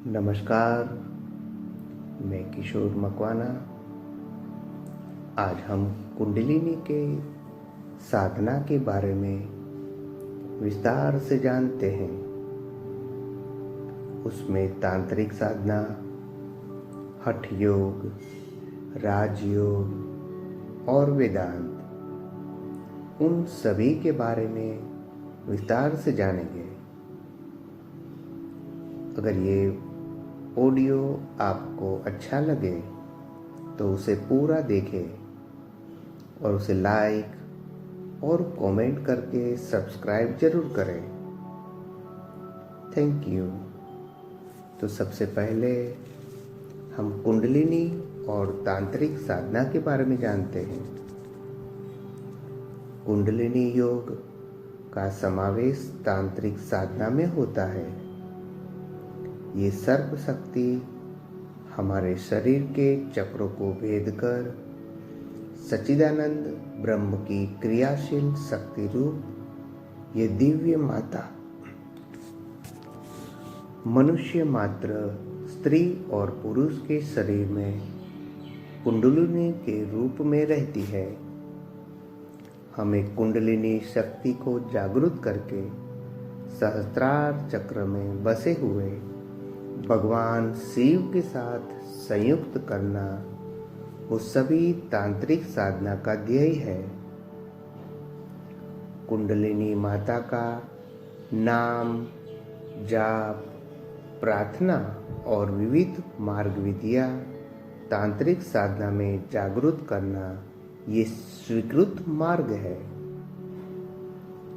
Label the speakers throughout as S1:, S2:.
S1: नमस्कार, मैं किशोर मकवाना। आज हम कुंडलिनी के साधना के बारे में विस्तार से जानते हैं। उसमें तांत्रिक साधना, हठ योग, राजयोग और वेदांत, उन सभी के बारे में विस्तार से जानेंगे। अगर ये ऑडियो आपको अच्छा लगे तो उसे पूरा देखें और उसे लाइक और कमेंट करके सब्सक्राइब जरूर करें। Thank you. तो सबसे पहले हम कुंडलिनी और तांत्रिक साधना के बारे में जानते हैं। कुंडलिनी योग का समावेश तांत्रिक साधना में होता है। ये सर्व शक्ति हमारे शरीर के चक्रों को भेद कर सच्चिदानंद ब्रह्म की क्रियाशील शक्ति रूप ये दिव्य माता मनुष्य मात्र स्त्री और पुरुष के शरीर में कुंडलिनी के रूप में रहती है। हमें कुंडलिनी शक्ति को जागृत करके सहस्त्रार चक्र में बसे हुए भगवान शिव के साथ संयुक्त करना वो सभी तांत्रिक साधना का ध्येय है। कुंडलिनी माता का नाम, जाप, प्रार्थना और विविध मार्ग विधियां तांत्रिक साधना में जागृत करना ये स्वीकृत मार्ग है।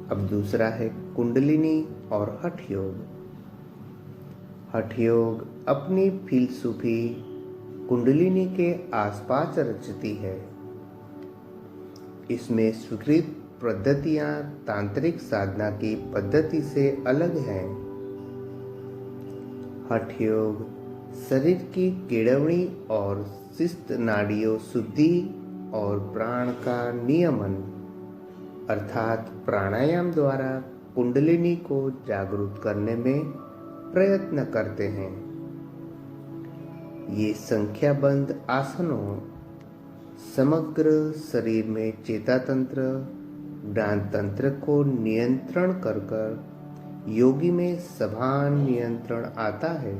S1: अब दूसरा है कुंडलिनी और हठ योग। हठ योग अपनी फिलसूफी कुंडलिनी के आसपास रचती है। इसमें स्वीकृत पद्धतियां तांत्रिक साधना की पद्धति से अलग हैं। हठ योग शरीर की केड़वणी और शिस्त नाड़ियों शुद्धि और प्राण का नियमन अर्थात प्राणायाम द्वारा कुंडलिनी को जागरूक करने में प्रयत्न करते हैं। ये संख्याबंद आसनों समग्र शरीर में चेता तंत्र, ज्ञान तंत्र को नियंत्रण कर योगी में सभान नियंत्रण आता है।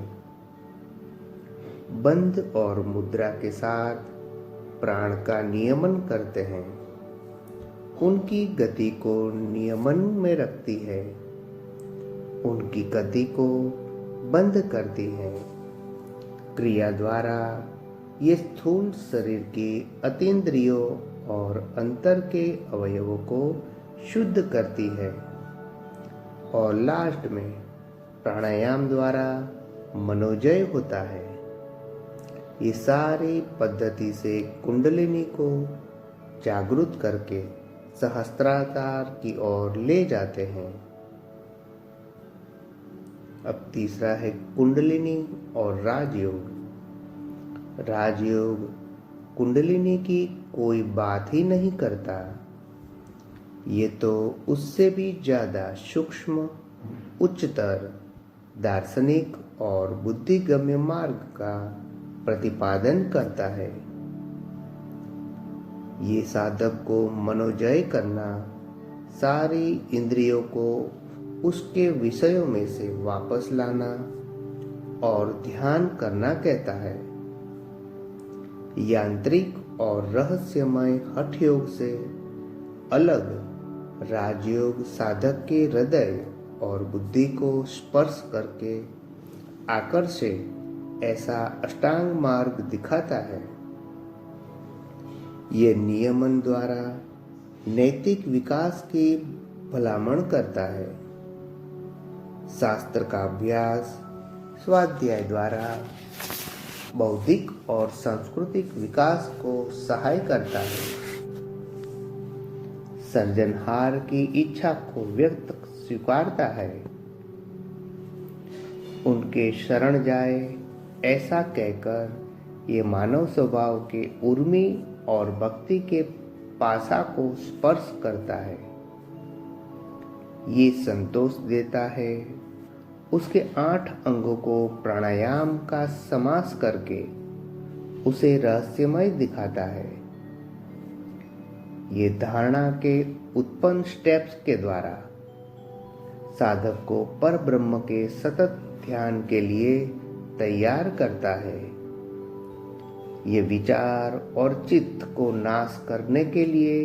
S1: बंध और मुद्रा के साथ प्राण का नियमन करते हैं। उनकी गति को नियमन में रखती है, उनकी गति को बंद करती है। क्रिया द्वारा ये स्थूल शरीर के अतीन्द्रियों और अंतर के अवयवों को शुद्ध करती है और लास्ट में प्राणायाम द्वारा मनोजय होता है। ये सारी पद्धति से कुंडलिनी को जागृत करके सहस्त्रार की ओर ले जाते हैं। अब तीसरा है कुंडलिनी और राजयोग। राजयोग कुंडलिनी की कोई बात ही नहीं करता। ये तो उससे भी ज्यादा सूक्ष्म, उच्चतर, दार्शनिक और बुद्धिगम्य मार्ग का प्रतिपादन करता है। ये साधक को मनोजय करना, सारी इंद्रियों को उसके विषयों में से वापस लाना और ध्यान करना कहता है। यांत्रिक और रहस्यमय हठ योग से अलग राजयोग साधक के हृदय और बुद्धि को स्पर्श करके आकर्षे ऐसा अष्टांग मार्ग दिखाता है। ये नियमन द्वारा नैतिक विकास की भलामण करता है। शास्त्र का अभ्यास स्वाध्याय द्वारा बौद्धिक और सांस्कृतिक विकास को सहाय करता है। सृजनहार की इच्छा को व्यक्त स्वीकारता है। उनके शरण जाए ऐसा कहकर ये मानव स्वभाव के उर्मी और भक्ति के पासा को स्पर्श करता है। ये संतोष देता है, उसके 8 अंगों को प्राणायाम का समास करके उसे रहस्यमय दिखाता है। ये धारणा के उत्पन्न स्टेप्स के द्वारा साधक को पर ब्रह्म के सतत ध्यान के लिए तैयार करता है। ये विचार और चित्त को नाश करने के लिए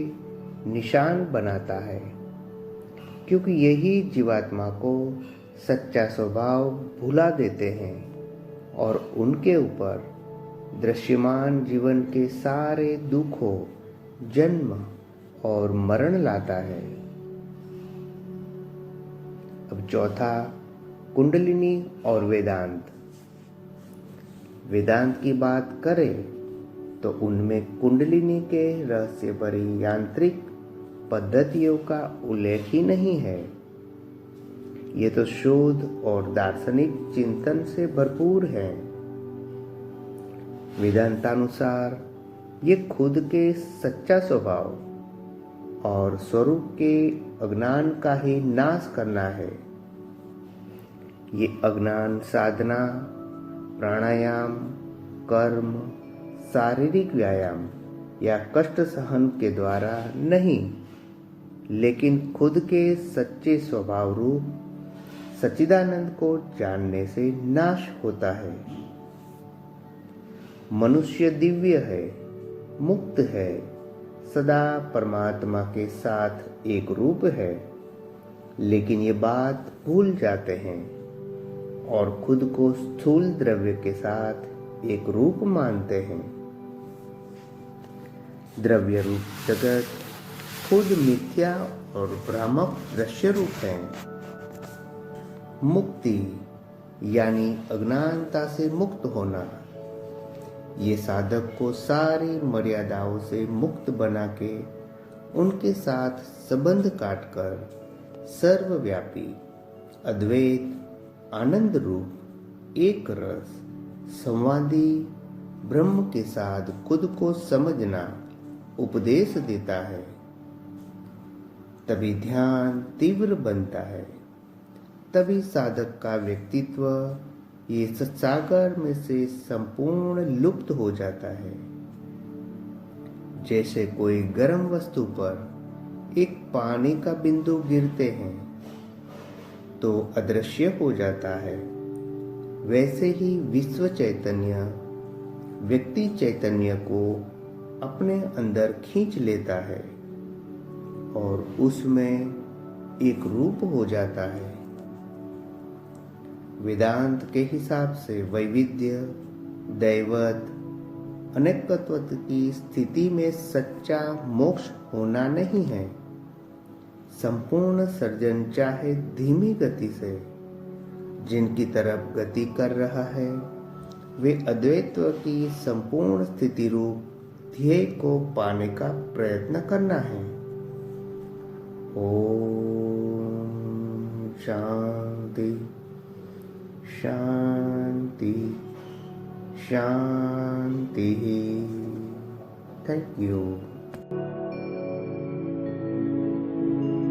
S1: निशान बनाता है, क्योंकि यही जीवात्मा को सच्चा स्वभाव भुला देते हैं और उनके ऊपर दृश्यमान जीवन के सारे दुखों, जन्म और मरण लाता है। अब चौथा, कुंडलिनी और वेदांत। वेदांत की बात करें तो उनमें कुंडलिनी के रहस्य भरी यांत्रिक पद्धतियों का उल्लेख ही नहीं है। ये तो शोध और दार्शनिक चिंतन से भरपूर है। वेदांतानुसार ये खुद के सच्चा स्वभाव और स्वरूप के अज्ञान का ही नाश करना है। ये अज्ञान साधना, प्राणायाम, कर्म, शारीरिक व्यायाम या कष्ट सहन के द्वारा नहीं, लेकिन खुद के सच्चे स्वभाव रूप सच्चिदानंद को जानने से नाश होता है। मनुष्य दिव्य है, मुक्त है, सदा परमात्मा के साथ एक रूप है, लेकिन ये बात भूल जाते हैं और खुद को स्थूल द्रव्य के साथ एक रूप मानते हैं। द्रव्य रूप जगत खुद मिथ्या और भ्रामक दृश्य रूप है। मुक्ति यानी अज्ञानता से मुक्त होना, ये साधक को सारी मर्यादाओं से मुक्त बना के उनके साथ संबंध काटकर सर्वव्यापी, अद्वैत, आनंद रूप, एक रस, संवादी ब्रह्म के साथ खुद को समझना उपदेश देता है। तभी ध्यान तीव्र बनता है, तभी साधक का व्यक्तित्व ये सत्सागर में से संपूर्ण लुप्त हो जाता है। जैसे कोई गर्म वस्तु पर एक पानी का बिंदु गिरते हैं तो अदृश्य हो जाता है, वैसे ही विश्व चैतन्य व्यक्ति चैतन्य को अपने अंदर खींच लेता है और उसमें एक रूप हो जाता है। वेदांत के हिसाब से वैविध्य, दैवत, अनेकत्व की स्थिति में सच्चा मोक्ष होना नहीं है। संपूर्ण सर्जन चाहे धीमी गति से जिनकी तरफ गति कर रहा है, वे अद्वैत्व की संपूर्ण स्थिति रूप ध्येय को पाने का प्रयत्न करना है। ओम शांति शांति शांति। Thank you.